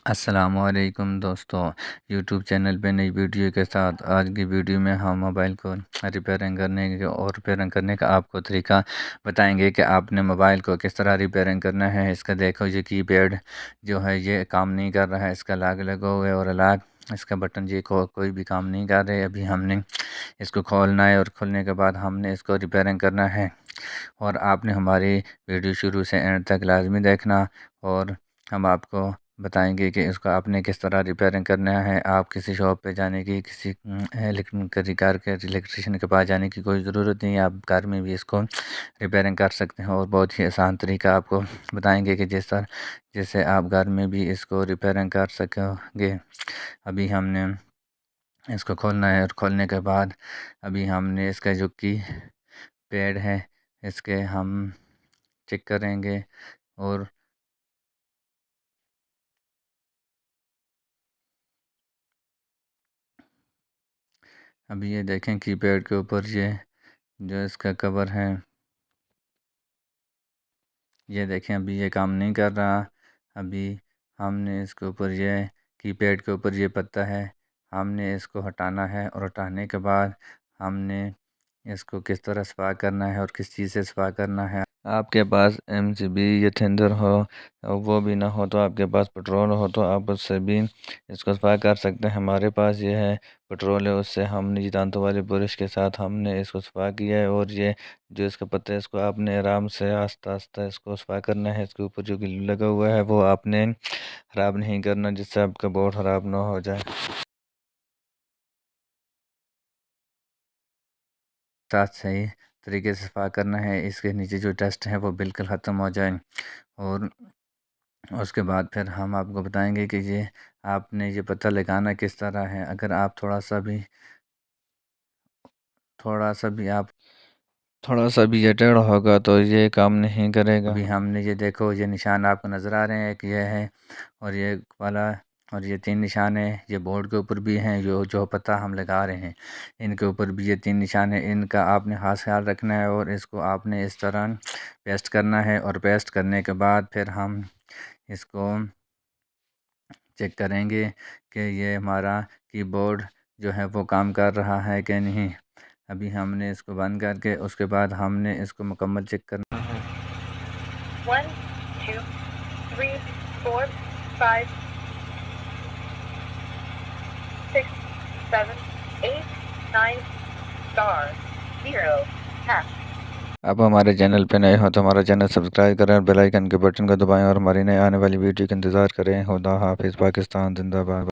السلام علیکم دوستو، یوٹیوب چینل پہ نئی ویڈیو کے ساتھ آج کی ویڈیو میں ہم موبائل کو ریپیئرنگ کرنے کا آپ کو طریقہ بتائیں گے کہ آپ نے موبائل کو کس طرح ریپیئرنگ کرنا ہے۔ اس کا دیکھو یہ کی پیڈ جو ہے یہ کام نہیں کر رہا ہے، اس کا لاگ لگا ہوا ہے اور اس کا بٹن یہ کوئی بھی کام نہیں کر رہے۔ ابھی ہم نے اس کو کھولنا ہے اور کھولنے کے بعد ہم نے اس کو ریپیئرنگ کرنا ہے، اور آپ نے ہماری ویڈیو شروع سے اینڈ تک لازمی دیکھنا، اور ہم آپ کو بتائیں گے کہ اس کو آپ نے کس طرح ریپیئرنگ کرنا ہے۔ آپ کسی شاپ پہ جانے کی، کسی الیکٹریشین کے پاس جانے کی کوئی ضرورت نہیں ہے، آپ گھر میں بھی اس کو ریپیئرنگ کر سکتے ہیں، اور بہت ہی آسان طریقہ آپ کو بتائیں گے کہ جیسے آپ گھر میں بھی اس کو ریپیئرنگ کر سکو گے۔ ابھی ہم نے اس کو کھولنا ہے، اور کھولنے کے بعد ابھی ہم نے اس کا جو کی پیڈ ہے اس کے ہم چیک کریں گے، اور ابھی یہ دیکھیں کی پیڈ کے اوپر یہ جو اس کا کور ہے، یہ دیکھیں ابھی یہ کام نہیں کر رہا۔ ابھی ہم نے اس کے اوپر یہ کی پیڈ کے اوپر یہ پتا ہے، ہم نے اس کو ہٹانا ہے، اور ہٹانے کے بعد ہم نے اس کو کس طرح صفا کرنا ہے اور کس چیز سے صفا کرنا ہے۔ آپ کے پاس MCB یا تھنڈر ہو، وہ بھی نہ ہو تو آپ کے پاس پٹرول ہو تو آپ اس سے بھی اس کو صفا کر سکتے ہیں۔ ہمارے پاس یہ ہے پٹرول ہے، اس سے ہم نے دانتوں والے برش کے ساتھ ہم نے اس کو صفا کیا ہے، اور یہ جو اس کا پتہ ہے اس کو آپ نے آرام سے آہستہ آہستہ اس کو صفا کرنا ہے۔ اس کے اوپر جو گلو لگا ہوا ہے وہ آپ نے خراب نہیں کرنا، جس سے آپ کا بورڈ خراب نہ ہو جائے۔ ساتھ صحیح طریقے سے صفا کرنا ہے، اس کے نیچے جو ڈسٹ ہے وہ بالکل ختم ہو جائے، اور اس کے بعد پھر ہم آپ کو بتائیں گے کہ یہ آپ نے یہ پتہ لگانا کس طرح ہے۔ اگر آپ تھوڑا سا بھی یہ ٹیڑھا ہوگا تو یہ کام نہیں کرے گا۔ ابھی ہم نے یہ دیکھو یہ نشان آپ کو نظر آ رہے ہیں کہ یہ ہے، اور یہ والا، اور یہ 3 نشان ہیں، یہ بورڈ کے اوپر بھی ہیں، جو پتہ ہم لگا رہے ہیں ان کے اوپر بھی یہ 3 نشان ہیں۔ ان کا آپ نے خاص خیال رکھنا ہے، اور اس کو آپ نے اس طرح پیسٹ کرنا ہے، اور پیسٹ کرنے کے بعد پھر ہم اس کو چیک کریں گے کہ یہ ہمارا کی بورڈ جو ہے وہ کام کر رہا ہے کہ نہیں۔ ابھی ہم نے اس کو بند کر کے اس کے بعد ہم نے اس کو مکمل چیک کرنا ہے۔ 1 2 3 4 5 6 7 8 9 *0#. اب ہمارے چینل پہ نئے ہو تو ہمارا چینل سبسکرائب کریں اور بیل آئیکن کے بٹن کو دبائیں، اور ہماری نئے آنے والی ویڈیو کا انتظار کریں۔ خدا حافظ، پاکستان زندہ باد۔